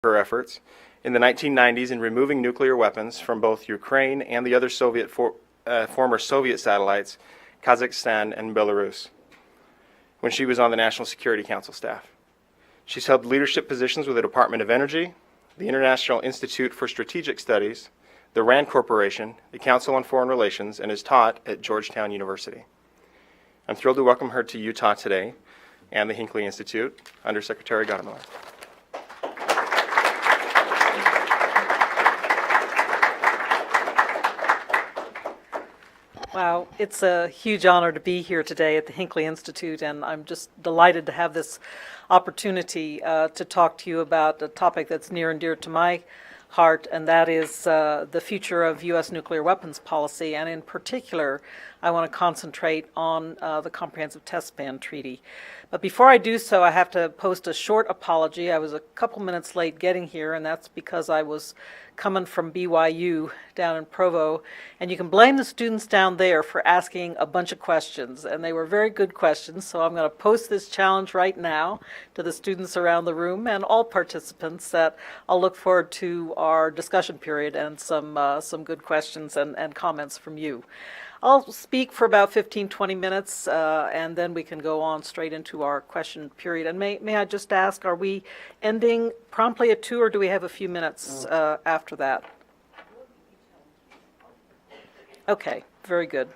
her efforts in the 1990s in removing nuclear weapons from both Ukraine and the other former Soviet satellites, Kazakhstan and Belarus, when she was on the National Security Council staff. She's held leadership positions with the Department of Energy, the International Institute for Strategic Studies, the RAND Corporation, the Council on Foreign Relations, and is taught at Georgetown University. I'm thrilled to welcome her to Utah today and the Hinckley Institute, Undersecretary Gottemoeller. Wow, it's a huge honor to be here today at the Hinckley Institute, and I'm just delighted to have this opportunity to talk to you about a topic that's near and dear to my heart, and that is the future of U.S. nuclear weapons policy, and in particular, I want to concentrate on the Comprehensive Test Ban Treaty. But before I do so, I have to post a short apology. I was a couple minutes late getting here, and that's because I was coming from BYU down in Provo, and you can blame the students down there for asking a bunch of questions, and they were very good questions, so I'm going to post this challenge right now to the students around the room and all participants that I'll look forward to our discussion period and some good questions and comments from you. I'll speak for about 15-20 minutes, and then we can go on straight into our question period. And may I just ask, are we ending promptly at 2, or do we have a few minutes after that? Okay, very good.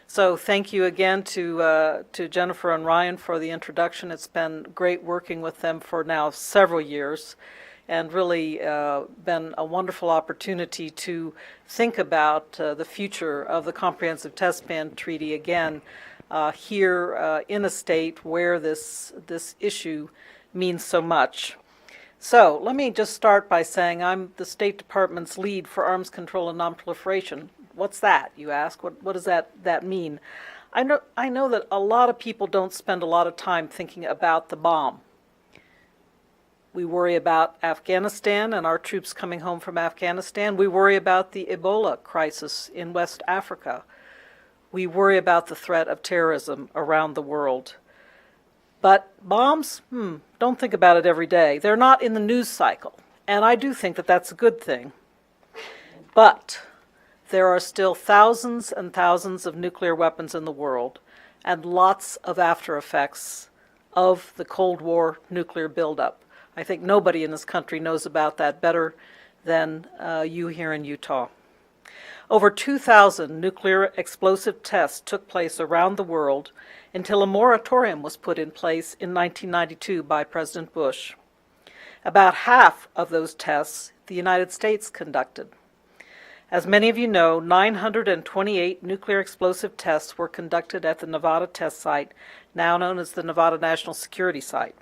So thank you again to Jennifer and Ryan for the introduction. It's been great working with them for now several years, and really been a wonderful opportunity to think about the future of the Comprehensive Test Ban Treaty again here in a state where this issue means so much. So let me just start by saying I'm the State Department's lead for arms control and nonproliferation. What's that, you ask? What does that mean? I know that a lot of people don't spend a lot of time thinking about the bomb. We worry about Afghanistan and our troops coming home from Afghanistan. We worry about the Ebola crisis in West Africa. We worry about the threat of terrorism around the world. But bombs, don't think about it every day. They're not in the news cycle, and I do think that that's a good thing. But there are still thousands and thousands of nuclear weapons in the world, and lots of after effects of the Cold War nuclear buildup. I think nobody in this country knows about that better than you here in Utah. Over 2,000 nuclear explosive tests took place around the world until a moratorium was put in place in 1992 by President Bush. About half of those tests the United States conducted. As many of you know, 928 nuclear explosive tests were conducted at the Nevada test site, now known as the Nevada National Security Site.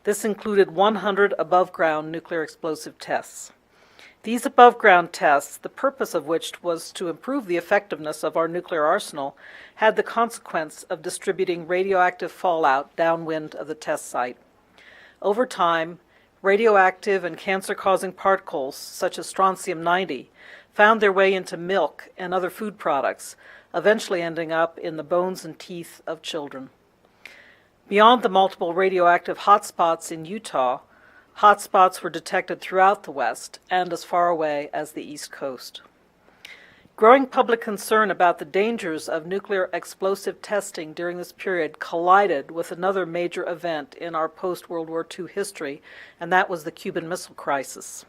This included 100 above-ground nuclear explosive tests. These above-ground tests, the purpose of which was to improve the effectiveness of our nuclear arsenal, had the consequence of distributing radioactive fallout downwind of the test site. Over time, radioactive and cancer-causing particles, such as strontium-90, found their way into milk and other food products, eventually ending up in the bones and teeth of children. Beyond the multiple radioactive hotspots in Utah, hotspots were detected throughout the West and as far away as the East Coast. Growing public concern about the dangers of nuclear explosive testing during this period collided with another major event in our post-World War II history, and that was the Cuban Missile Crisis.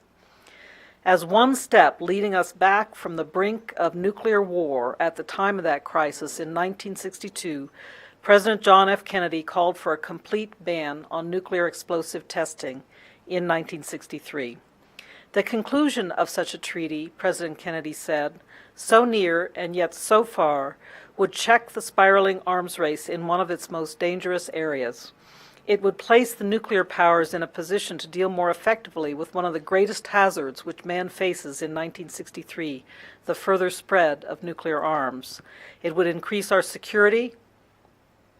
As one step leading us back from the brink of nuclear war at the time of that crisis in 1962, President John F. Kennedy called for a complete ban on nuclear explosive testing in 1963. The conclusion of such a treaty, President Kennedy said, so near and yet so far, would check the spiraling arms race in one of its most dangerous areas. It would place the nuclear powers in a position to deal more effectively with one of the greatest hazards which man faces in 1963, the further spread of nuclear arms. It would increase our security.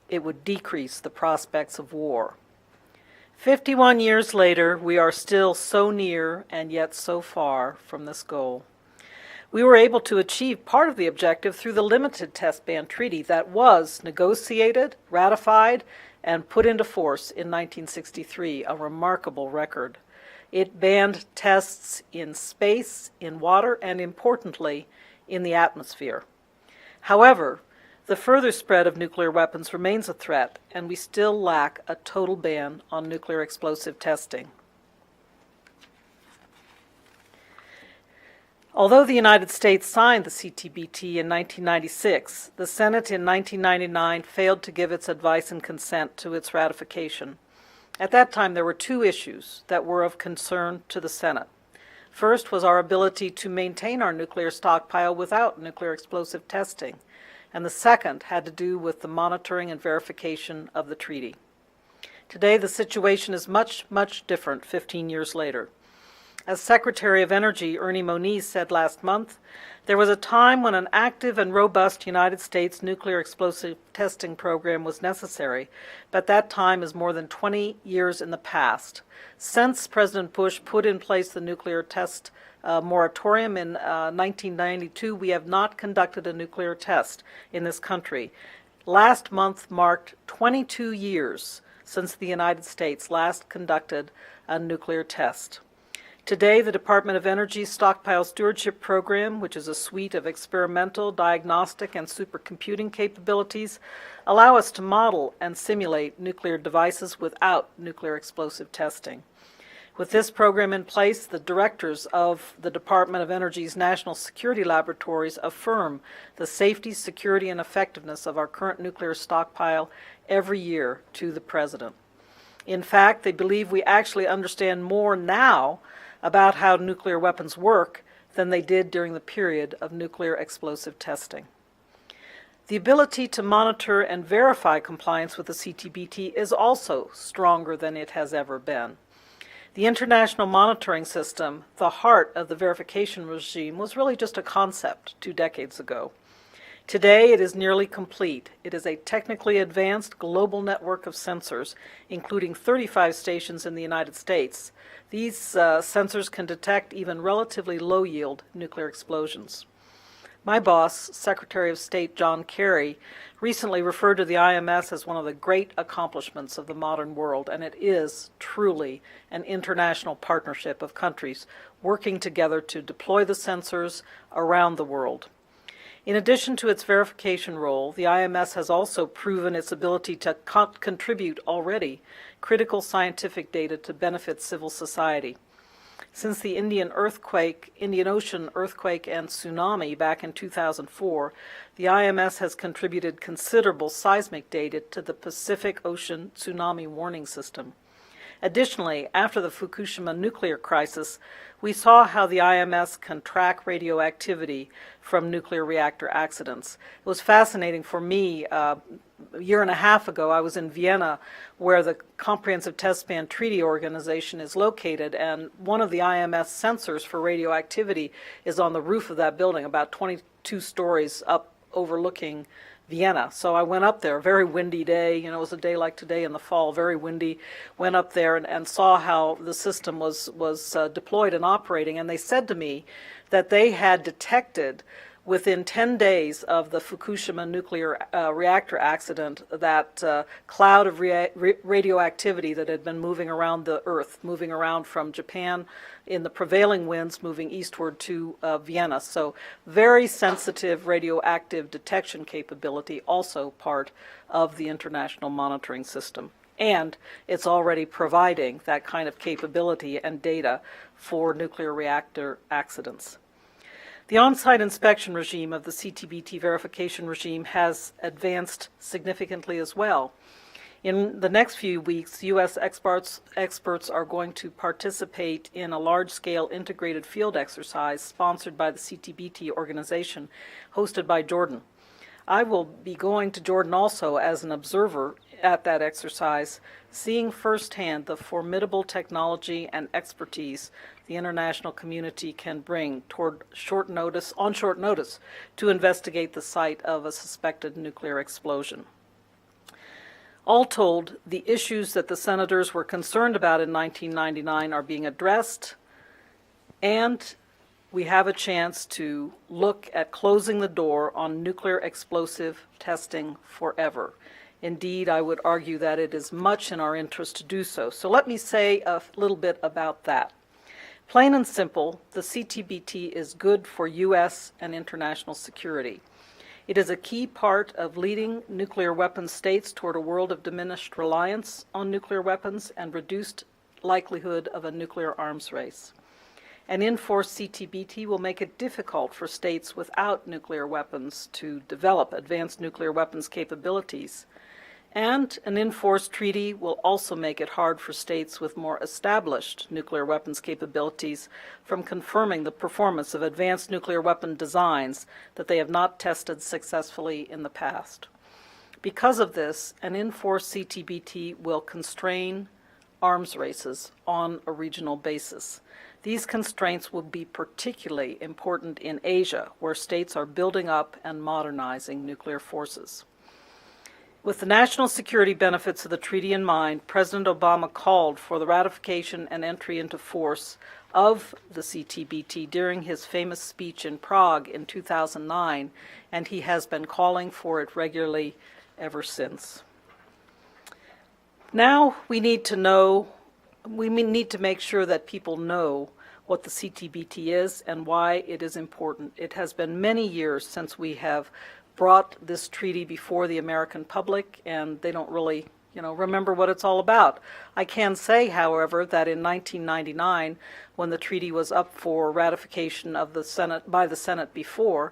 It would decrease the prospects of war. 51 years later, we are still so near and yet so far from this goal. We were able to achieve part of the objective through the limited test ban treaty that was negotiated, ratified, and put into force in 1963, a remarkable record. It banned tests in space, in water, and importantly, in the atmosphere. However, the further spread of nuclear weapons remains a threat, and we still lack a total ban on nuclear explosive testing. Although the United States signed the CTBT in 1996, the Senate in 1999 failed to give its advice and consent to its ratification. At that time, there were two issues that were of concern to the Senate. First was our ability to maintain our nuclear stockpile without nuclear explosive testing, and the second had to do with the monitoring and verification of the treaty. Today, the situation is much, much different 15 years later. As Secretary of Energy Ernie Moniz said last month, there was a time when an active and robust United States nuclear explosive testing program was necessary, but that time is more than 20 years in the past. Since President Bush put in place the nuclear test moratorium in 1992, we have not conducted a nuclear test in this country. Last month marked 22 years since the United States last conducted a nuclear test. Today, the Department of Energy's Stockpile Stewardship Program, which is a suite of experimental, diagnostic, and supercomputing capabilities, allow us to model and simulate nuclear devices without nuclear explosive testing. With this program in place, the directors of the Department of Energy's National Security Laboratories affirm the safety, security, and effectiveness of our current nuclear stockpile every year to the President. In fact, they believe we actually understand more now about how nuclear weapons work than they did during the period of nuclear explosive testing. The ability to monitor and verify compliance with the CTBT is also stronger than it has ever been. The international monitoring system, the heart of the verification regime, was really just a concept 2 decades ago. Today, it is nearly complete. It is a technically advanced global network of sensors, including 35 stations in the United States. These sensors can detect even relatively low-yield nuclear explosions. My boss, Secretary of State John Kerry, recently referred to the IMS as one of the great accomplishments of the modern world, and it is truly an international partnership of countries working together to deploy the sensors around the world. In addition to its verification role, the IMS has also proven its ability to contribute already critical scientific data to benefit civil society. Since the Indian Ocean earthquake and tsunami back in 2004, the IMS has contributed considerable seismic data to the Pacific Ocean Tsunami Warning System. Additionally, after the Fukushima nuclear crisis, we saw how the IMS can track radioactivity from nuclear reactor accidents. It was fascinating for me. A year and a half ago, I was in Vienna, where the Comprehensive Test Ban Treaty Organization is located, and one of the IMS sensors for radioactivity is on the roof of that building, about 22 stories up overlooking Vienna. So I went up there, very windy day, it was a day like today in the fall, very windy, went up there and saw how the system was deployed and operating, and they said to me that they had detected within 10 days of the Fukushima nuclear reactor accident that cloud of radioactivity that had been moving around the Earth, moving around from Japan in the prevailing winds, moving eastward to Vienna. So very sensitive radioactive detection capability, also part of the international monitoring system. And it's already providing that kind of capability and data for nuclear reactor accidents. The on-site inspection regime of the CTBT verification regime has advanced significantly as well. In the next few weeks, U.S. experts are going to participate in a large-scale integrated field exercise sponsored by the CTBT organization, hosted by Jordan. I will be going to Jordan also as an observer at that exercise, seeing firsthand the formidable technology and expertise the international community can bring on short notice, to investigate the site of a suspected nuclear explosion. All told, the issues that the senators were concerned about in 1999 are being addressed, and we have a chance to look at closing the door on nuclear explosive testing forever. Indeed, I would argue that it is much in our interest to do so. So let me say a little bit about that. Plain and simple, the CTBT is good for U.S. and international security. It is a key part of leading nuclear weapons states toward a world of diminished reliance on nuclear weapons and reduced likelihood of a nuclear arms race. An enforced CTBT will make it difficult for states without nuclear weapons to develop advanced nuclear weapons capabilities. And an enforced treaty will also make it hard for states with more established nuclear weapons capabilities from confirming the performance of advanced nuclear weapon designs that they have not tested successfully in the past. Because of this, an enforced CTBT will constrain arms races on a regional basis. These constraints will be particularly important in Asia, where states are building up and modernizing nuclear forces. With the national security benefits of the treaty in mind, President Obama called for the ratification and entry into force of the CTBT during his famous speech in Prague in 2009, and he has been calling for it regularly ever since. Now we need to make sure that people know what the CTBT is and why it is important. It has been many years since we have brought this treaty before the American public, and they don't really, remember what it's all about. I can say, however, that in 1999, when the treaty was up for ratification of the Senate by the Senate before,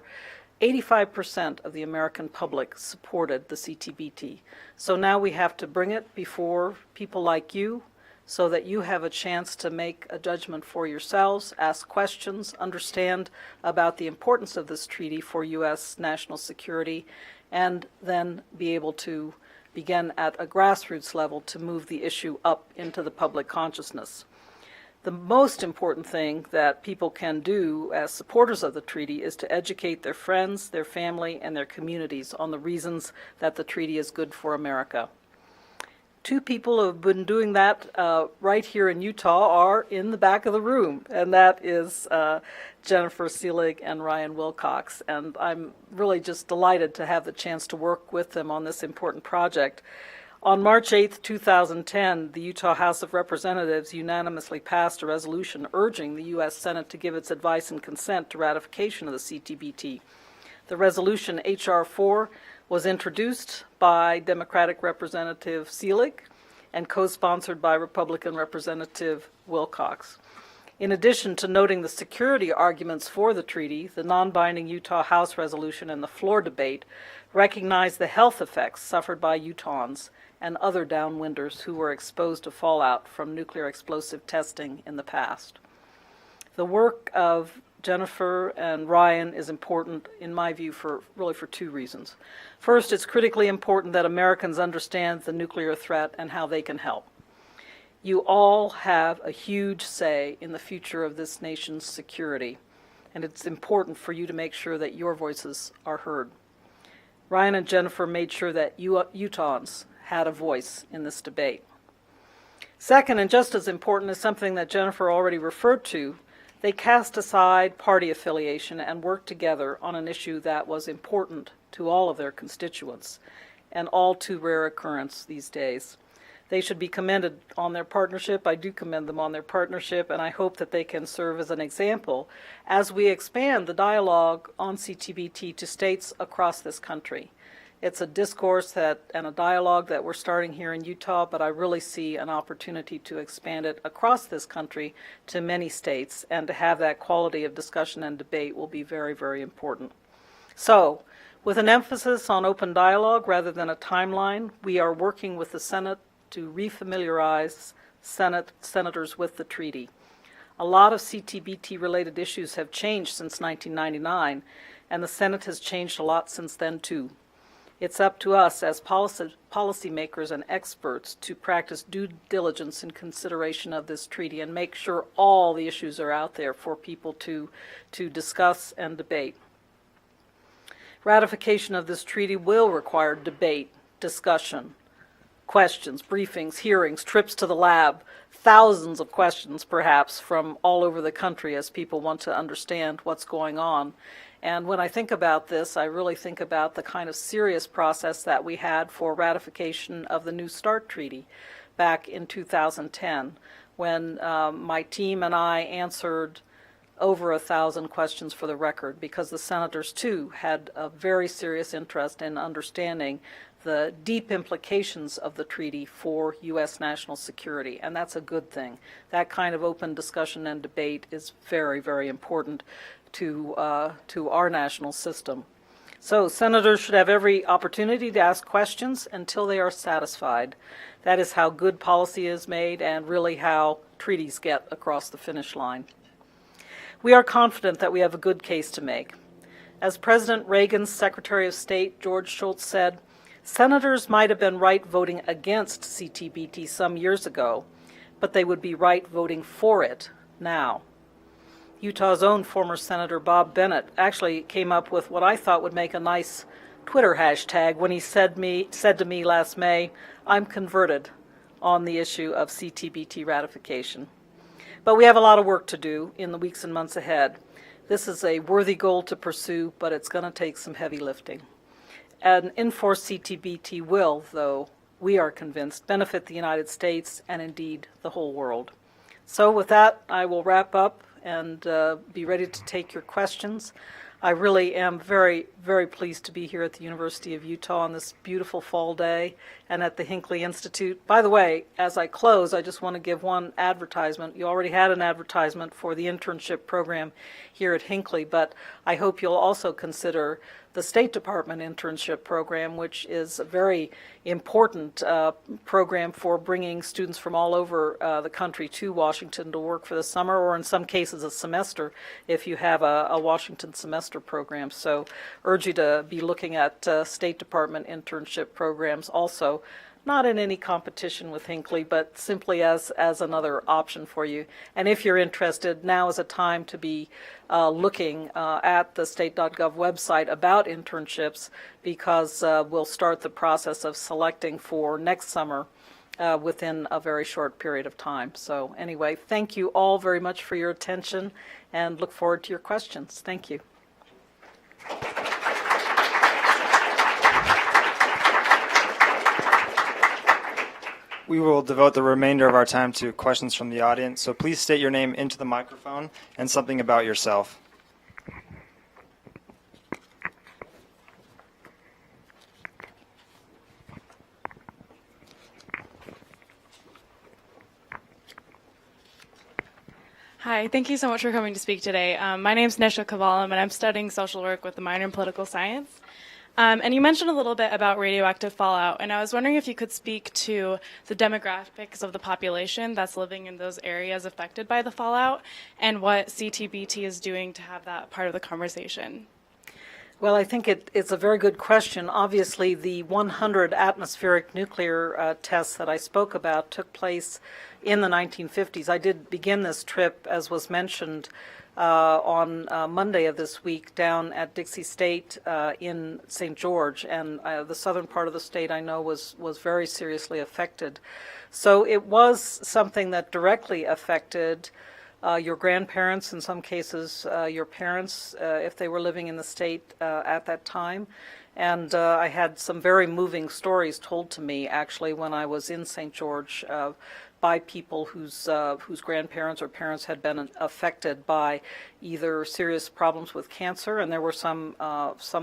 85% of the American public supported the CTBT. So now we have to bring it before people like you, so that you have a chance to make a judgment for yourselves, ask questions, understand about the importance of this treaty for U.S. national security, and then be able to begin at a grassroots level to move the issue up into the public consciousness. The most important thing that people can do as supporters of the treaty is to educate their friends, their family, and their communities on the reasons that the treaty is good for America. Two people who have been doing that right here in Utah are in the back of the room, and that is Jennifer Seelig and Ryan Wilcox. And I'm really just delighted to have the chance to work with them on this important project. On March 8, 2010, the Utah House of Representatives unanimously passed a resolution urging the U.S. Senate to give its advice and consent to ratification of the CTBT. The resolution, H.R. 4, was introduced by Democratic Representative Seelig and co-sponsored by Republican Representative Wilcox. In addition to noting the security arguments for the treaty, the non-binding Utah House resolution and the floor debate recognized the health effects suffered by Utahns and other downwinders who were exposed to fallout from nuclear explosive testing in the past. The work of Jennifer and Ryan is important, in my view, for two reasons. First, it's critically important that Americans understand the nuclear threat and how they can help. You all have a huge say in the future of this nation's security, and it's important for you to make sure that your voices are heard. Ryan and Jennifer made sure that Utahns had a voice in this debate. Second, and just as important, is something that Jennifer already referred to. They cast aside party affiliation and worked together on an issue that was important to all of their constituents, an all too rare occurrence these days. They should be commended on their partnership. I do commend them on their partnership, and I hope that they can serve as an example as we expand the dialogue on CTBT to states across this country. It's a discourse and a dialogue that we're starting here in Utah, but I really see an opportunity to expand it across this country to many states, and to have that quality of discussion and debate will be very, very important. So, with an emphasis on open dialogue rather than a timeline, we are working with the Senate to refamiliarize senators with the treaty. A lot of CTBT-related issues have changed since 1999, and the Senate has changed a lot since then, too. It's up to us as policymakers and experts to practice due diligence in consideration of this treaty and make sure all the issues are out there for people to discuss and debate. Ratification of this treaty will require debate, discussion, questions, briefings, hearings, trips to the lab, thousands of questions perhaps from all over the country as people want to understand what's going on. And when I think about this, I really think about the kind of serious process that we had for ratification of the New START Treaty back in 2010, when my team and I answered over 1,000 questions for the record, because the senators too had a very serious interest in understanding the deep implications of the treaty for U.S. national security, and that's a good thing. That kind of open discussion and debate is very, very important to our national system. So senators should have every opportunity to ask questions until they are satisfied. That is how good policy is made and really how treaties get across the finish line. We are confident that we have a good case to make. As President Reagan's Secretary of State, George Shultz, said, senators might have been right voting against CTBT some years ago, but they would be right voting for it now. Utah's own former Senator Bob Bennett actually came up with what I thought would make a nice Twitter hashtag when he said to me last May, "I'm converted" on the issue of CTBT ratification. But we have a lot of work to do in the weeks and months ahead. This is a worthy goal to pursue, but it's going to take some heavy lifting. An enforced CTBT will, though, we are convinced, benefit the United States and indeed the whole world. So with that, I will wrap up and be ready to take your questions. I really am very, very pleased to be here at the University of Utah on this beautiful fall day and at the Hinckley Institute. By the way, as I close, I just want to give one advertisement. You already had an advertisement for the internship program here at Hinckley, but I hope you'll also consider the State Department internship program, which is a very important program for bringing students from all over the country to Washington to work for the summer, or in some cases a semester if you have a Washington semester program. So urge you to be looking at State Department internship programs also, not in any competition with Hinckley, but simply as another option for you. And if you're interested, now is a time to be looking at the state.gov website about internships, because we'll start the process of selecting for next summer within a very short period of time. So anyway, thank you all very much for your attention and look forward to your questions. Thank you. We will devote the remainder of our time to questions from the audience, so please state your name into the microphone and something about yourself. Hi, thank you so much for coming to speak today. My name is Nisha Kavalam, and I'm studying social work with a minor in political science. And you mentioned a little bit about radioactive fallout, and I was wondering if you could speak to the demographics of the population that's living in those areas affected by the fallout, and what CTBT is doing to have that part of the conversation. Well, I think it's a very good question. Obviously, the 100 atmospheric nuclear tests that I spoke about took place in the 1950s. I did begin this trip, as was mentioned, on Monday of this week down at Dixie State in St. George, and the southern part of the state I know was very seriously affected. So it was something that directly affected your grandparents, in some cases your parents, if they were living in the state at that time. And I had some very moving stories told to me, actually, when I was in St. George by people whose grandparents or parents had been affected by either serious problems with cancer, and there were some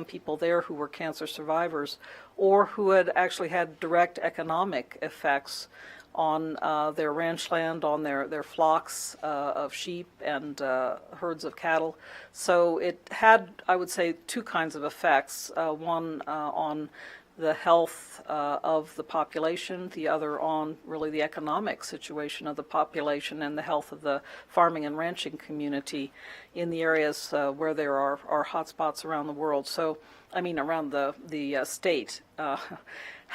people there who were cancer survivors, or who had actually had direct economic effects on their ranch land, on their flocks of sheep and herds of cattle. So it had, I would say, two kinds of effects, one on the health of the population, the other on really the economic situation of the population and the health of the farming and ranching community in the areas where there are hotspots around the world. So, I mean, around the state.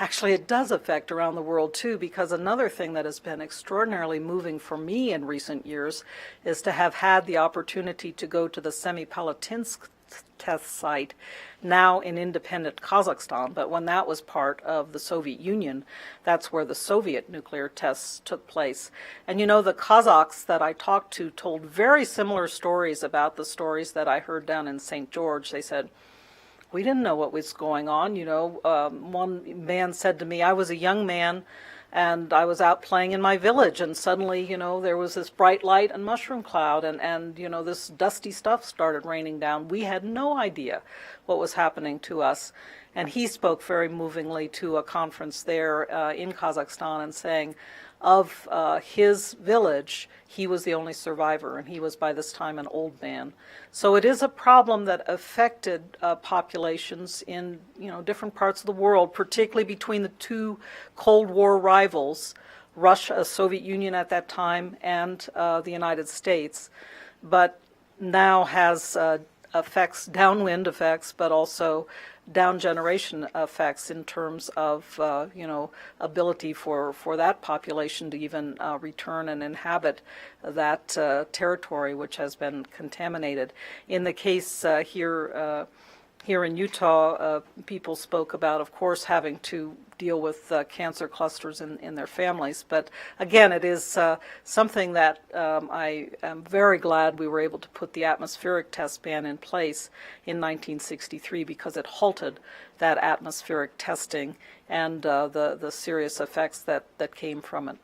Actually, it does affect around the world, too, because another thing that has been extraordinarily moving for me in recent years is to have had the opportunity to go to the Semipalatinsk test site, now in independent Kazakhstan, but when that was part of the Soviet Union, that's where the Soviet nuclear tests took place. And you know, the Kazakhs that I talked to told very similar stories about the stories that I heard down in St. George. They said, we didn't know what was going on. You know, one man said to me, I was a young man And I was out playing in my village, and suddenly, there was this bright light and mushroom cloud, and this dusty stuff started raining down. We had no idea what was happening to us. And he spoke very movingly to a conference there in Kazakhstan and saying of his village, he was the only survivor, and he was by this time an old man. So it is a problem that affected populations in different parts of the world, particularly between the two Cold War rivals, Russia, Soviet Union at that time, and the United States, but now has effects, downwind effects, but also down generation effects in terms of ability for that population to even return and inhabit that territory which has been contaminated. In the case here in Utah, people spoke about, of course, having to deal with cancer clusters in their families. But again, it is something that I am very glad we were able to put the atmospheric test ban in place in 1963, because it halted that atmospheric testing and the serious effects that came from it.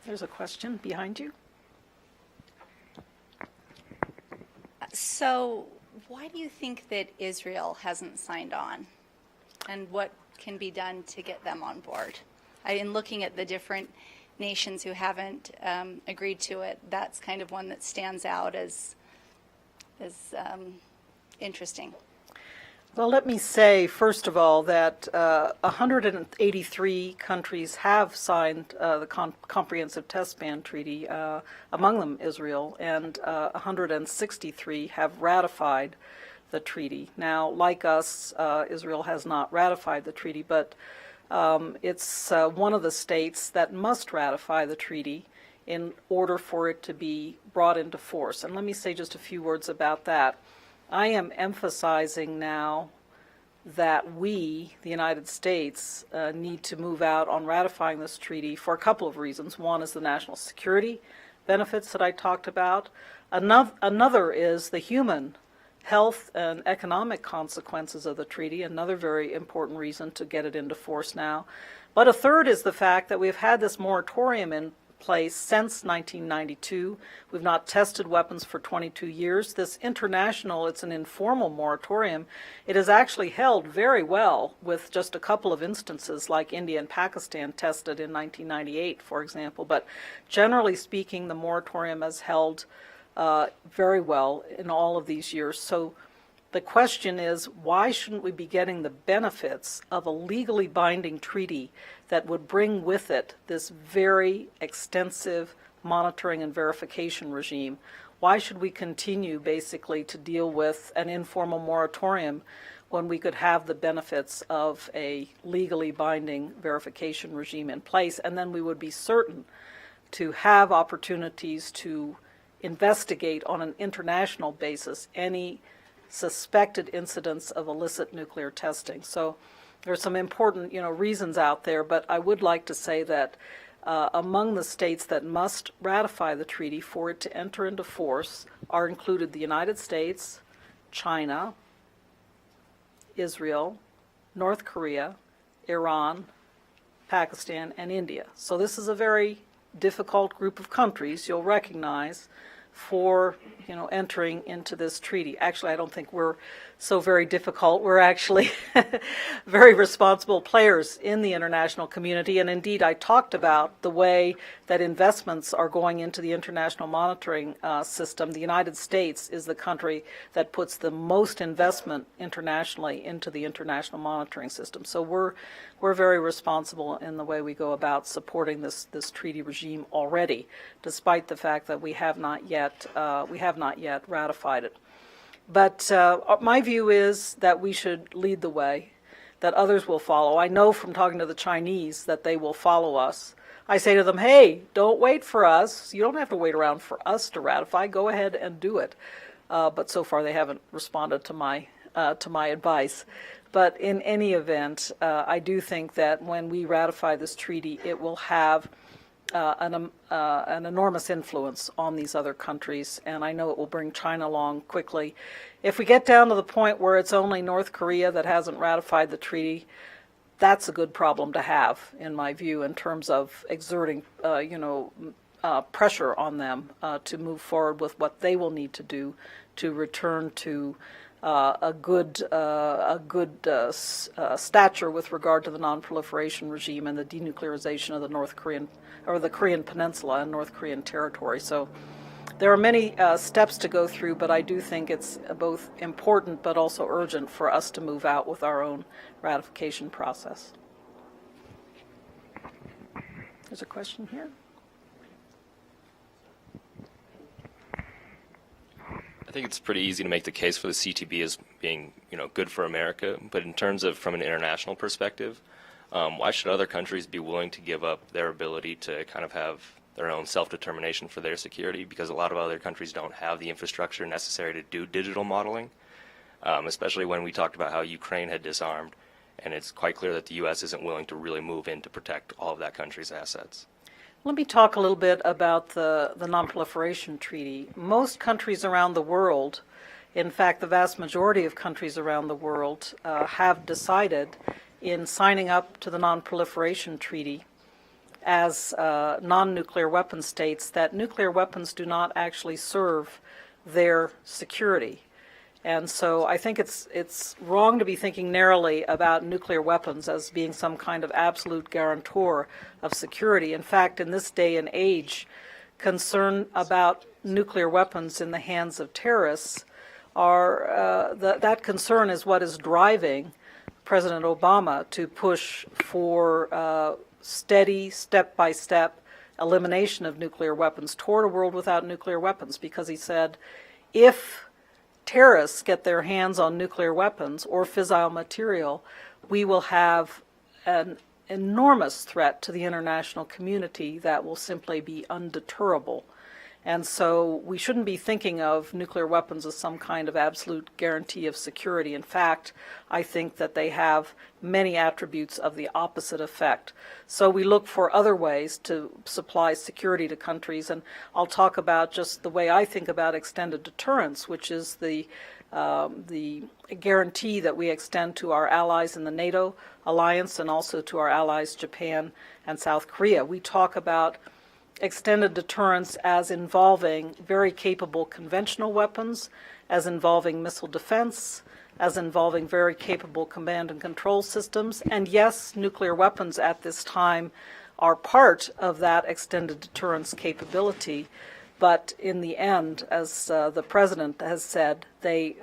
There's a question behind you. So why do you think that Israel hasn't signed on? And what can be done to get them on board? In looking at the different nations who haven't agreed to it, that's kind of one that stands out as interesting. Well, let me say, first of all, that 183 countries have signed the Comprehensive Test Ban Treaty, among them Israel, and 163 have ratified the treaty. Now, like us, Israel has not ratified the treaty, but it's one of the states that must ratify the treaty in order for it to be brought into force. And let me say just a few words about that. I am emphasizing now that we, the United States, need to move out on ratifying this treaty for a couple of reasons. One is the national security benefits that I talked about. Another is the human health and economic consequences of the treaty, another very important reason to get it into force now. But a third is the fact that we've had this moratorium in place since 1992. We've not tested weapons for 22 years. This international, it's an informal moratorium. It is actually held very well, with just a couple of instances like India and Pakistan tested in 1998, for example. But generally speaking, the moratorium has held very well in all of these years. So the question is, why shouldn't we be getting the benefits of a legally binding treaty that would bring with it this very extensive monitoring and verification regime? Why should we continue basically to deal with an informal moratorium when we could have the benefits of a legally binding verification regime in place, and then we would be certain to have opportunities to investigate on an international basis any suspected incidents of illicit nuclear testing. So there's some important, reasons out there, but I would like to say that among the states that must ratify the treaty for it to enter into force are included the United States, China, Israel, North Korea, Iran, Pakistan, and India. So this is a very difficult group of countries, you'll recognize, for entering into this treaty. Actually, I don't think we're so very difficult. We're actually very responsible players in the international community, and indeed I talked about the way that investments are going into the international monitoring system. The United States is the country that puts the most investment internationally into the international monitoring system. So we're very responsible in the way we go about supporting this treaty regime already, despite the fact that we have not yet ratified it. But my view is that we should lead the way, that others will follow. I know from talking to the Chinese that they will follow us. I say to them, hey, don't wait for us. You don't have to wait around for us to ratify. Go ahead and do it. But so far they haven't responded to my advice. But in any event, I do think that when we ratify this treaty, it will have an enormous influence on these other countries, and I know it will bring China along quickly. If we get down to the point where it's only North Korea that hasn't ratified the treaty, that's a good problem to have, in my view, in terms of exerting, pressure on them to move forward with what they will need to do to return to a good stature with regard to the non-proliferation regime and the denuclearization of the North Korean or the Korean Peninsula and North Korean territory. So there are many steps to go through, but I do think it's both important but also urgent for us to move out with our own ratification process. There's a question here. I think it's pretty easy to make the case for the CTB as being, good for America. But in terms of from an international perspective, why should other countries be willing to give up their ability to kind of have their own self-determination for their security? Because a lot of other countries don't have the infrastructure necessary to do digital modeling, especially when we talked about how Ukraine had disarmed. And it's quite clear that the U.S. isn't willing to really move in to protect all of that country's assets. Let me talk a little bit about the Non-Proliferation Treaty. Most countries around the world, in fact, the vast majority of countries around the world, have decided in signing up to the Non-Proliferation Treaty as non-nuclear weapon states that nuclear weapons do not actually serve their security. And so I think it's wrong to be thinking narrowly about nuclear weapons as being some kind of absolute guarantor of security. In fact, in this day and age, concern about nuclear weapons in the hands of terrorists that concern is what is driving President Obama to push for steady, step-by-step elimination of nuclear weapons toward a world without nuclear weapons, because he said if terrorists get their hands on nuclear weapons or fissile material, we will have an enormous threat to the international community that will simply be undeterrable. And so we shouldn't be thinking of nuclear weapons as some kind of absolute guarantee of security. In fact, I think that they have many attributes of the opposite effect. So we look for other ways to supply security to countries, and I'll talk about just the way I think about extended deterrence, which is the guarantee that we extend to our allies in the NATO alliance and also to our allies Japan and South Korea. We talk about extended deterrence as involving very capable conventional weapons, as involving missile defense, as involving very capable command and control systems. And yes, nuclear weapons at this time are part of that extended deterrence capability. But in the end, as the President has said, they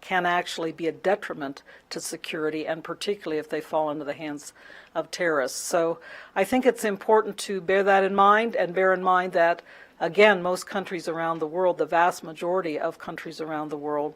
can actually be a detriment to security, and particularly if they fall into the hands of terrorists. So I think it's important to bear that in mind, and bear in mind that, again, most countries around the world, the vast majority of countries around the world,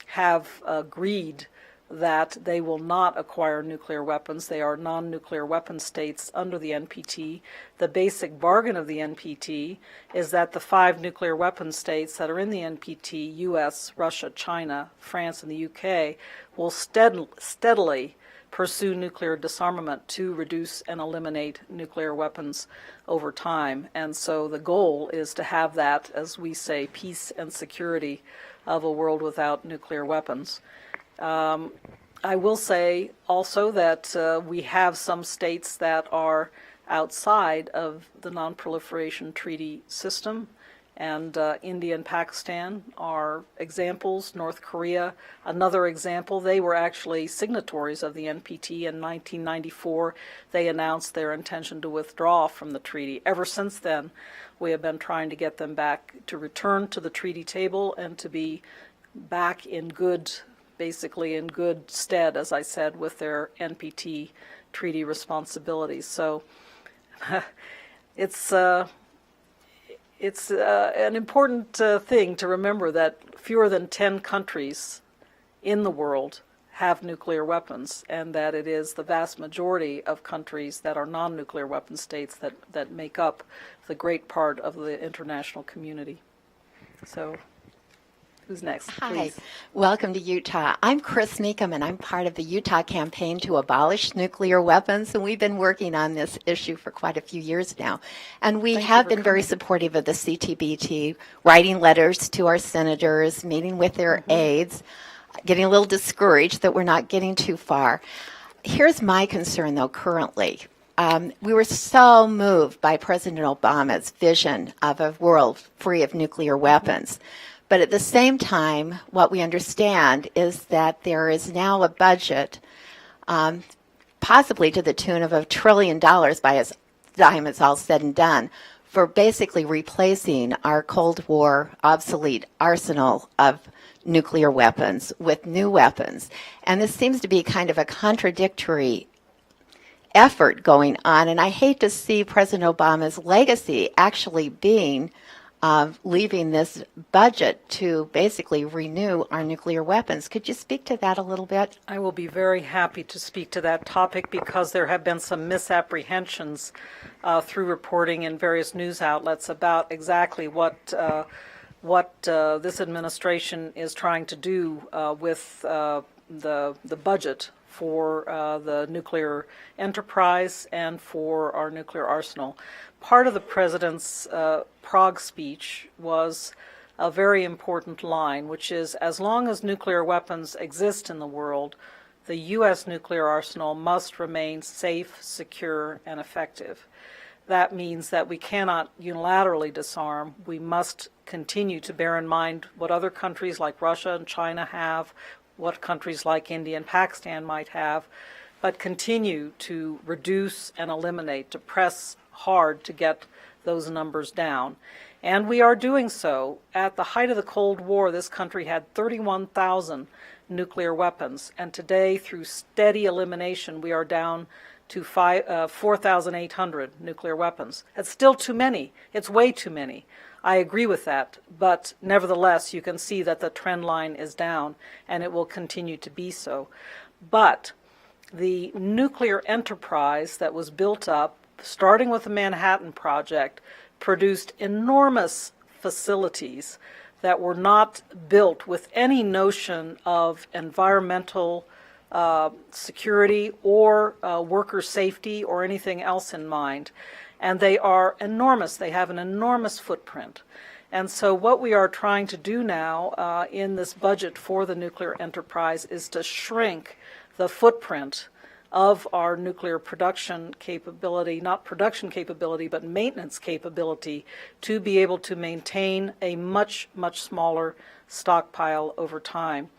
have agreed that they will not acquire nuclear weapons. They are non-nuclear weapon states under the NPT. The basic bargain of the NPT is that the 5 nuclear weapon states that are in the NPT, US, Russia, China, France, and the UK, will steadily pursue nuclear disarmament to reduce and eliminate nuclear weapons over time. And so the goal is to have that, as we say, peace and security of a world without nuclear weapons. I will say also that we have some states that are outside of the Non-Proliferation Treaty system, and India and Pakistan are examples. North Korea, another example. They were actually signatories of the NPT. In 1994, they announced their intention to withdraw from the treaty. Ever since then, we have been trying to get them back to return to the treaty table and to be back in good, basically in good stead, as I said, with their NPT treaty responsibilities. So it's an important thing to remember that fewer than 10 countries in the world have nuclear weapons, and that it is the vast majority of countries that are non-nuclear weapon states that make up the great part of the international community. So who's next? Hi, Please. welcome to Utah. I'm Chris Meekum, and I'm part of the Utah campaign to abolish nuclear weapons, and we've been working on this issue for quite a few years now. And we have been very supportive of the CTBT, writing letters to our senators, meeting with their aides, getting a little discouraged that we're not getting too far. Here's my concern, though, currently. We were so moved by President Obama's vision of a world free of nuclear weapons. But at the same time, what we understand is that there is now a budget, possibly to the tune of $1 trillion by the time it's all said and done, for basically replacing our Cold War obsolete arsenal of nuclear weapons with new weapons. And this seems to be kind of a contradictory effort going on, and I hate to see President Obama's legacy actually being leaving this budget to basically renew our nuclear weapons. Could you speak to that a little bit? I will be very happy to speak to that topic because there have been some misapprehensions through reporting in various news outlets about exactly what this administration is trying to do with the budget for the nuclear enterprise and for our nuclear arsenal. Part of the president's Prague speech was a very important line, which is, as long as nuclear weapons exist in the world, the U.S. nuclear arsenal must remain safe, secure, and effective. That means that we cannot unilaterally disarm. We must continue to bear in mind what other countries like Russia and China have, what countries like India and Pakistan might have, but continue to reduce and eliminate, to press hard to get those numbers down. And we are doing so. At the height of the Cold War, this country had 31,000 nuclear weapons, and today, through steady elimination, we are down to 4,800 nuclear weapons. It's still too many. It's way too many. I agree with that, but nevertheless, you can see that the trend line is down, and it will continue to be so. But the nuclear enterprise that was built up, starting with the Manhattan Project, produced enormous facilities that were not built with any notion of environmental security or worker safety or anything else in mind. And they are enormous. They have an enormous footprint. And so what we are trying to do now in this budget for the nuclear enterprise is to shrink the footprint of our nuclear production capability, not production capability, but maintenance capability, to be able to maintain a much, much smaller stockpile over time.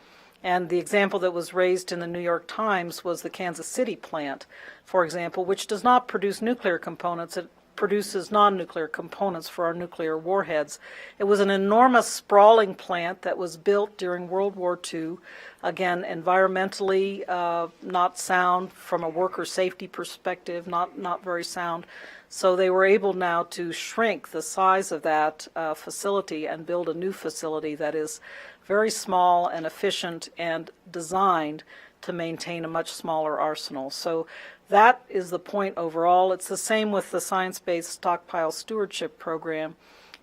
And the example that was raised in the New York Times was the Kansas City plant, for example, which does not produce nuclear components. It produces non-nuclear components for our nuclear warheads. It was an enormous sprawling plant that was built during World War II, again, environmentally not sound, from a worker safety perspective, not very sound. So they were able now to shrink the size of that facility and build a new facility that is very small and efficient and designed to maintain a much smaller arsenal. So that is the point overall. It's the same with the Science-Based Stockpile Stewardship Program.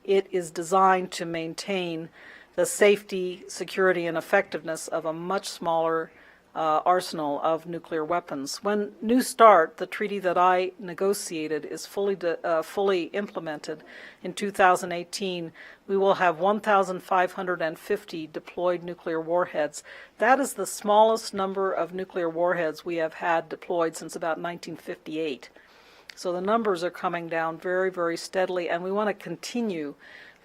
It is designed to maintain the safety, security, and effectiveness of a much smaller arsenal of nuclear weapons. When New START, the treaty that I negotiated, is fully implemented in 2018, we will have 1,550 deployed nuclear warheads. That is the smallest number of nuclear warheads we have had deployed since about 1958. So the numbers are coming down very, very steadily, and we want to continue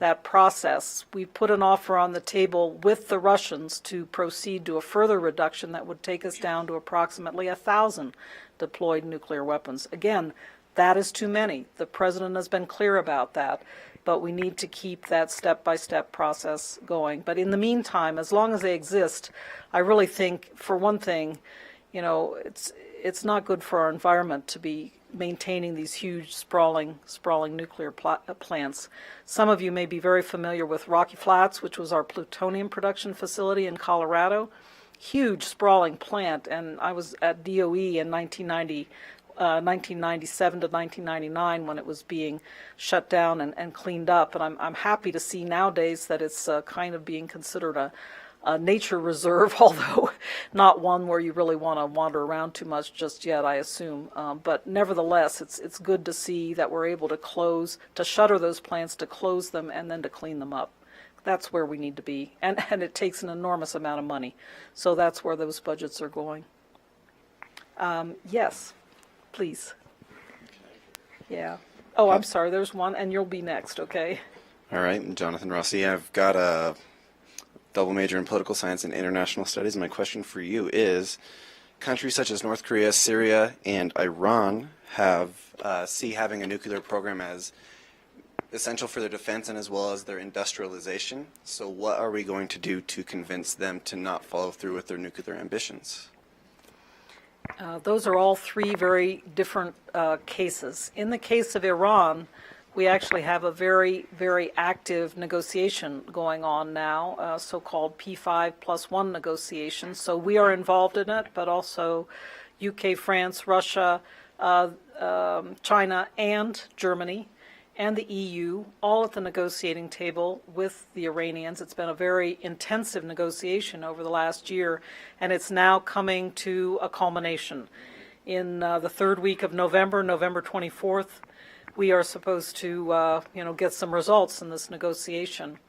that process. We put an offer on the table with the Russians to proceed to a further reduction that would take us down to approximately 1,000 deployed nuclear weapons. Again, that is too many. The president has been clear about that, but we need to keep that step-by-step process going. But in the meantime, as long as they exist, I really think, for one thing, you know, it's not good for our environment to be maintaining these huge sprawling nuclear plants. Some of you may be very familiar with Rocky Flats, which was our plutonium production facility in Colorado. Huge sprawling plant, and I was at DOE in 1997 to 1999 when it was being shut down and cleaned up. And I'm happy to see nowadays that it's kind of being considered a nature reserve, although not one where you really want to wander around too much just yet, I assume. But nevertheless, it's good to see that we're able to shutter those plants, to close them, and then to clean them up. That's where we need to be. And it takes an enormous amount of money. So that's where those budgets are going. Yes, please. Yeah. Oh, I'm sorry, there's one, and you'll be next, okay? All right, I'm Jonathan Rossi. I've got a double major in political science and international studies. My question for you is, countries such as North Korea, Syria, and Iran see having a nuclear program as essential for their defense and as well as their industrialization. So what are we going to do to convince them to not follow through with their nuclear ambitions? Those are all three very different cases. In the case of Iran, we actually have a very, very active negotiation going on now, so-called P5+1 negotiation. So we are involved in it, but also UK, France, Russia, China, and Germany, and the EU, all at the negotiating table with the Iranians. It's been a very intensive negotiation over the last year, and it's now coming to a culmination. In the third week of November, November 24th, we are supposed to, get some results in this negotiation.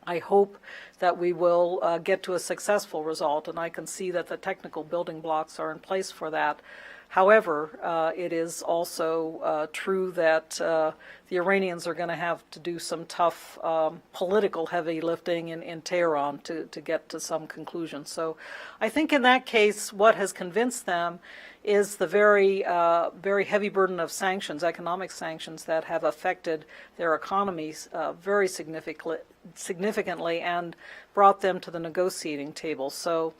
I hope that we will get to a successful result, and I can see that the technical building blocks are in place for that. However, it is also true that the Iranians are going to have to do some tough political heavy lifting in Tehran to get to some conclusion. So I think in that case, what has convinced them is the very heavy burden of sanctions, economic sanctions, that have affected their economies very significantly and brought them to the negotiating table. So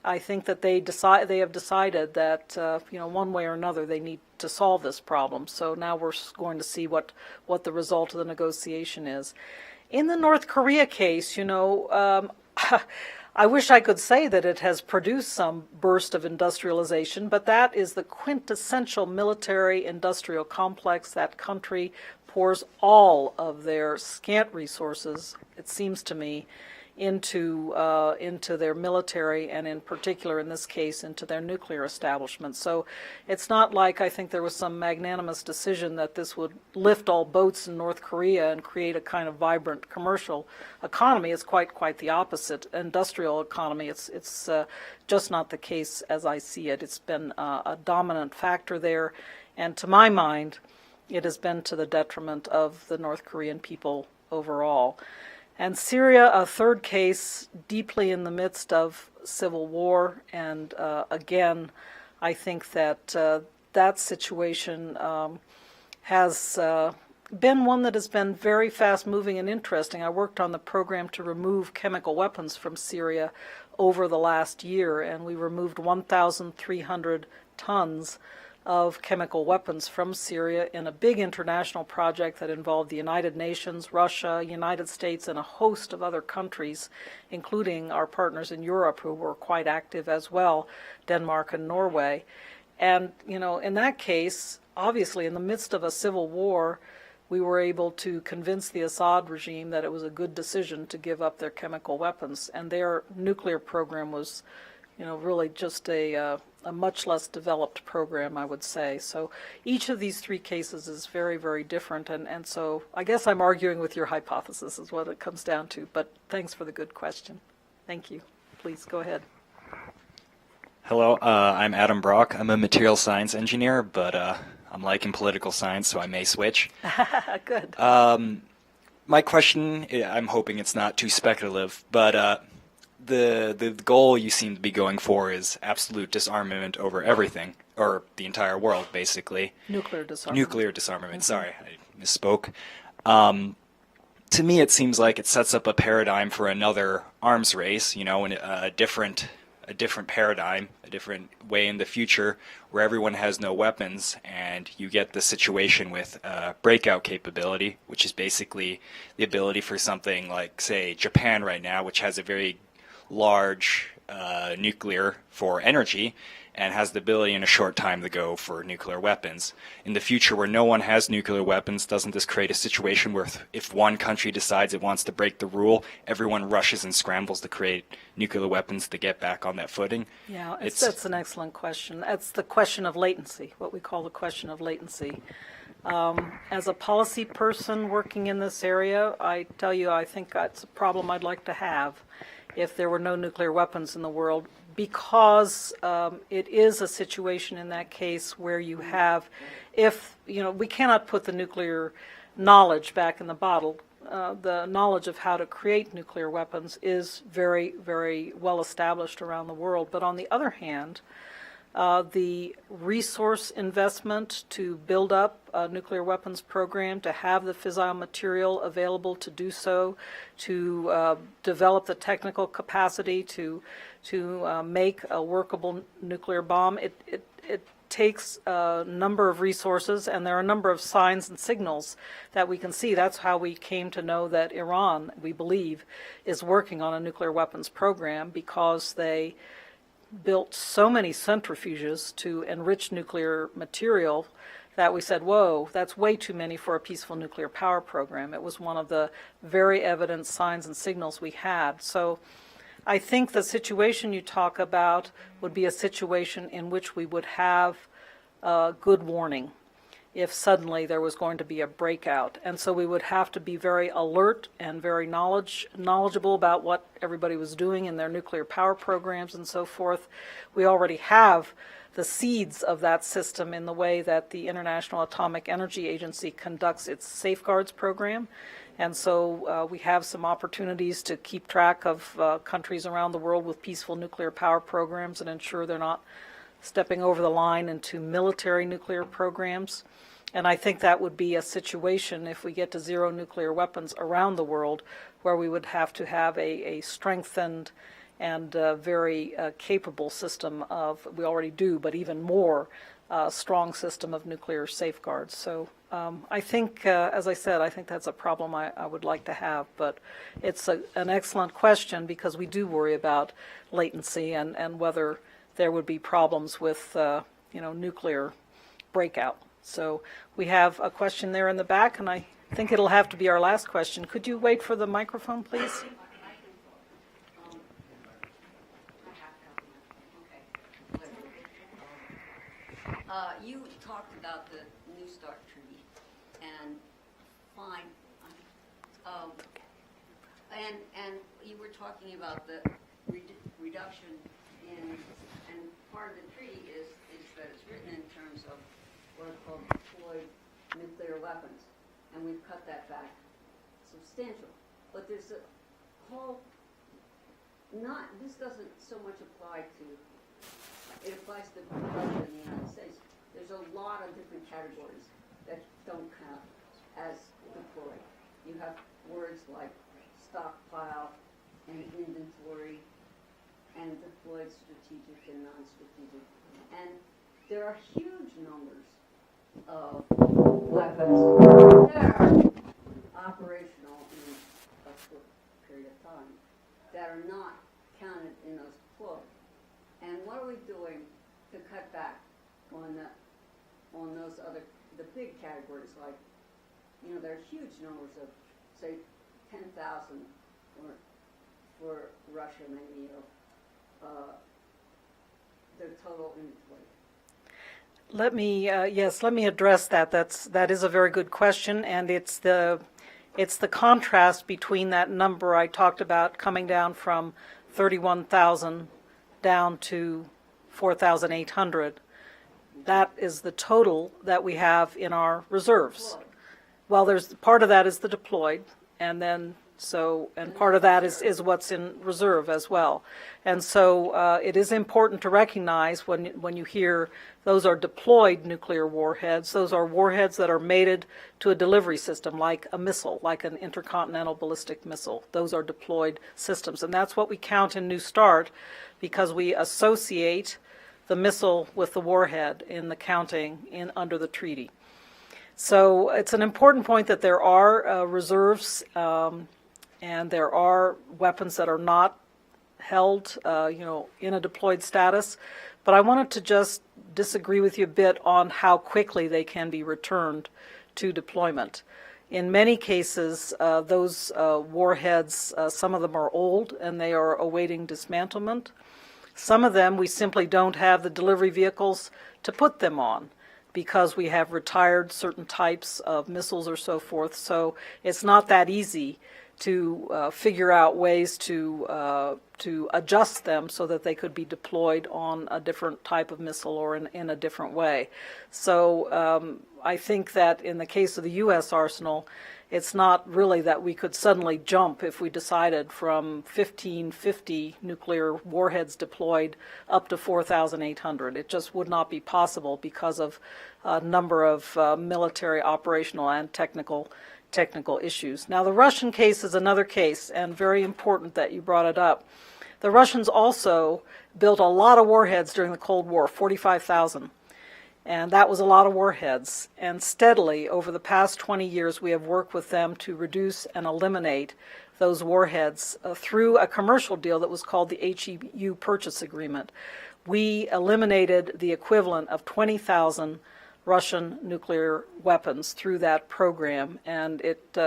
I think that they have decided that one way or another they need to solve this problem. So now we're going to see what the result of the negotiation is. In the North Korea case, I wish I could say that it has produced some burst of industrialization, but that is the quintessential military industrial complex. That country pours all of their scant resources, it seems to me, into their military, and in particular, in this case, into their nuclear establishment. So it's not like I think there was some magnanimous decision that this would lift all boats in North Korea and create a kind of vibrant commercial economy. It's quite the opposite. Industrial economy, it's just not the case as I see it. It's been a dominant factor there, and to my mind, it has been to the detriment of the North Korean people overall. And Syria, a third case, deeply in the midst of civil war. And again, I think that that situation has been one that has been very fast-moving and interesting. I worked on the program to remove chemical weapons from Syria over the last year, and we removed 1,300 tons of chemical weapons from Syria in a big international project that involved the United Nations, Russia, United States, and a host of other countries, including our partners in Europe who were quite active as well, Denmark and Norway. And, in that case, obviously in the midst of a civil war, we were able to convince the Assad regime that it was a good decision to give up their chemical weapons. And their nuclear program was, really just a much less developed program, I would say. So each of these three cases is very, very different. And so I guess I'm arguing with your hypothesis is what it comes down to. But thanks for the good question. Thank you. Please go ahead. Hello, I'm Adam Brock. I'm a material science engineer, but I'm liking political science, so I may switch. Good. My question, I'm hoping it's not too speculative, but the goal you seem to be going for is absolute disarmament over everything, or the entire world, basically. Nuclear disarmament. Nuclear disarmament, sorry, I misspoke. To me, it seems like it sets up a paradigm for another arms race, and a different paradigm, a different way in the future where everyone has no weapons, and you get the situation with breakout capability, which is basically the ability for something like, say, Japan right now, which has a very large nuclear for energy and has the ability in a short time to go for nuclear weapons. In the future where no one has nuclear weapons, doesn't this create a situation where if one country decides it wants to break the rule, everyone rushes and scrambles to create nuclear weapons to get back on that footing? Yeah, that's an excellent question. That's the question of latency, what we call the question of latency. As a policy person working in this area, I tell you, I think that's a problem I'd like to have if there were no nuclear weapons in the world, because it is a situation in that case where you have, if, we cannot put the nuclear knowledge back in the bottle. The knowledge of how to create nuclear weapons is very, very well established around the world. But on the other hand, the resource investment to build up a nuclear weapons program, to have the fissile material available to do so, to develop the technical capacity to make a workable nuclear bomb, it takes a number of resources, and there are a number of signs and signals that we can see. That's how we came to know that Iran, we believe, is working on a nuclear weapons program, because they built so many centrifuges to enrich nuclear material that we said, whoa, that's way too many for a peaceful nuclear power program. It was one of the very evident signs and signals we had. So I think the situation you talk about would be a situation in which we would have good warning if suddenly there was going to be a breakout. And so we would have to be very alert and very knowledgeable about what everybody was doing in their nuclear power programs and so forth. We already have the seeds of that system in the way that the International Atomic Energy Agency conducts its safeguards program. And so we have some opportunities to keep track of countries around the world with peaceful nuclear power programs and ensure they're not stepping over the line into military nuclear programs. And I think that would be a situation, if we get to zero nuclear weapons around the world, where we would have to have a strengthened and very capable system of, we already do, but even more strong system of nuclear safeguards. So I think, as I said, I think that's a problem I would like to have, but it's an excellent question, because we do worry about latency and whether there would be problems with, nuclear breakout. So we have a question there in the back, and I think it'll have to be our last question. Could you wait for the microphone, please? You talked about the New START treaty, and fine, and you were talking about the reduction in, and part of the treaty is that it's written in terms of what are called deployed nuclear weapons, and we've cut that back substantial. But there's a whole, this doesn't so much apply to, it applies to Russia and the United States. There's a lot of different categories that don't count as deployed. You have words like stockpile and inventory and deployed strategic and non-strategic. And there are huge numbers of weapons that are operational in a short period of time that are not counted in those deployed. And what are we doing to cut back on those other, the big categories, like, there are huge numbers of, say, 10,000 for Russia, maybe, their total inventory. Let me address that. That is a very good question, and it's the contrast between that number I talked about coming down from 31,000 down to 4,800. That is the total that we have in our reserves. Well, there's part of that is the deployed, and then part of that is what's in reserve as well. And so it is important to recognize when you hear those are deployed nuclear warheads, those are warheads that are mated to a delivery system like a missile, like an intercontinental ballistic missile. Those are deployed systems. And that's what we count in New START, because we associate the missile with the warhead in the counting under the treaty. So it's an important point that there are reserves and there are weapons that are not held, in a deployed status. But I wanted to just disagree with you a bit on how quickly they can be returned to deployment. In many cases, those warheads, some of them are old and they are awaiting dismantlement. Some of them we simply don't have the delivery vehicles to put them on, because we have retired certain types of missiles or so forth. So it's not that easy to figure out ways to adjust them so that they could be deployed on a different type of missile or in a different way. So I think that in the case of the U.S. arsenal, it's not really that we could suddenly jump if we decided from 1550 nuclear warheads deployed up to 4,800. It just would not be possible because of a number of military, operational, and technical issues. Now, the Russian case is another case, and very important that you brought it up. The Russians also built a lot of warheads during the Cold War, 45,000. And that was a lot of warheads. And steadily, over the past 20 years, we have worked with them to reduce and eliminate those warheads through a commercial deal that was called the HEU Purchase Agreement. We eliminated the equivalent of 20,000 Russian nuclear weapons through that program, and it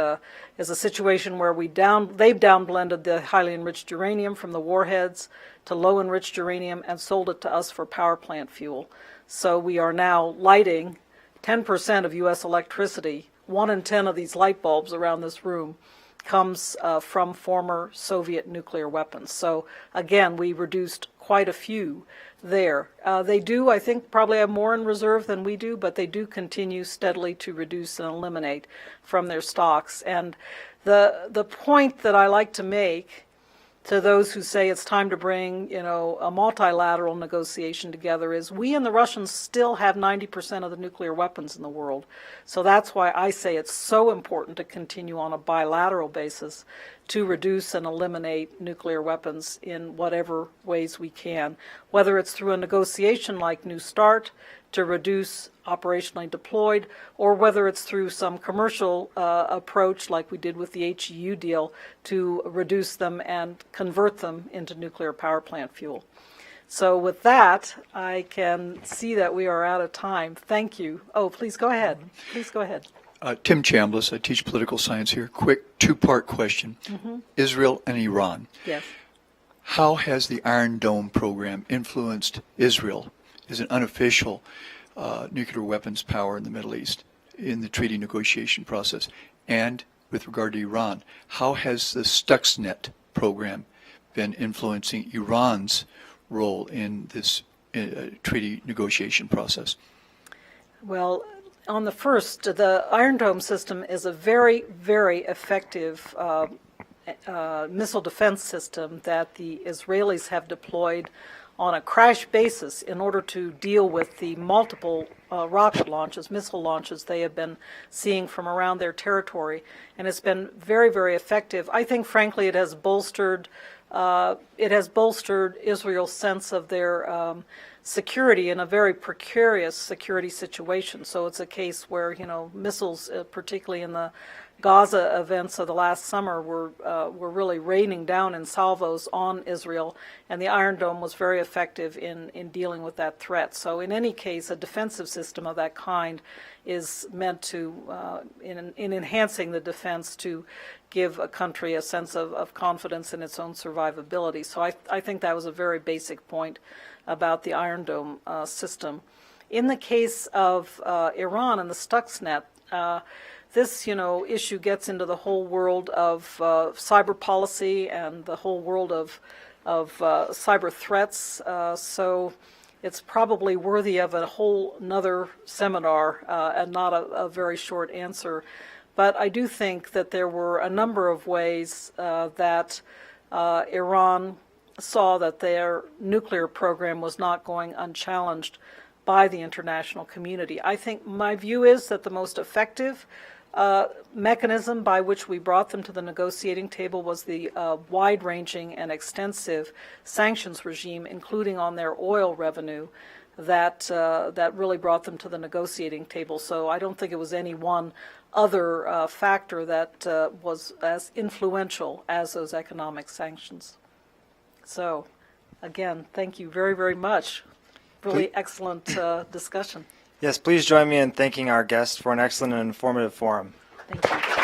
is a situation where they've downblended the highly enriched uranium from the warheads to low enriched uranium and sold it to us for power plant fuel. So we are now lighting 10% of U.S. electricity. 1 in 10 of these light bulbs around this room comes from former Soviet nuclear weapons. So again, we reduced quite a few there. They do, I think, probably have more in reserve than we do, but they do continue steadily to reduce and eliminate from their stocks. And the point that I like to make to those who say it's time to bring, a multilateral negotiation together is we and the Russians still have 90% of the nuclear weapons in the world. So that's why I say it's so important to continue on a bilateral basis to reduce and eliminate nuclear weapons in whatever ways we can, whether it's through a negotiation like New START to reduce operationally deployed, or whether it's through some commercial approach like we did with the HEU deal to reduce them and convert them into nuclear power plant fuel. So with that, I can see that we are out of time. Thank you. Oh, please go ahead. Please go ahead. Tim Chambliss, I teach political science here. Quick two-part question. Israel and Iran. Yes. How has the Iron Dome program influenced Israel as an unofficial nuclear weapons power in the Middle East in the treaty negotiation process? And with regard to Iran, how has the Stuxnet program been influencing Iran's role in this treaty negotiation process? Well, on the first, the Iron Dome system is a very, very effective missile defense system that the Israelis have deployed on a crash basis in order to deal with the multiple rocket launches, missile launches they have been seeing from around their territory. And it's been very, very effective. I think, frankly, it has bolstered Israel's sense of their security in a very precarious security situation. So it's a case where, missiles, particularly in the Gaza events of the last summer, were really raining down in salvos on Israel, and the Iron Dome was very effective in dealing with that threat. So in any case, a defensive system of that kind is meant to, in enhancing the defense, to give a country a sense of confidence in its own survivability. So I think that was a very basic point about the Iron Dome system. In the case of Iran and the Stuxnet, this, issue gets into the whole world of cyber policy and the whole world of cyber threats. So it's probably worthy of a whole another seminar and not a very short answer. But I do think that there were a number of ways that Iran saw that their nuclear program was not going unchallenged by the international community. I think my view is that the most effective mechanism by which we brought them to the negotiating table was the wide-ranging and extensive sanctions regime, including on their oil revenue, that really brought them to the negotiating table. So I don't think it was any one other factor that was as influential as those economic sanctions. So, again, thank you very, very much. Really excellent discussion. Yes, please join me in thanking our guests for an excellent and informative forum. Thank you.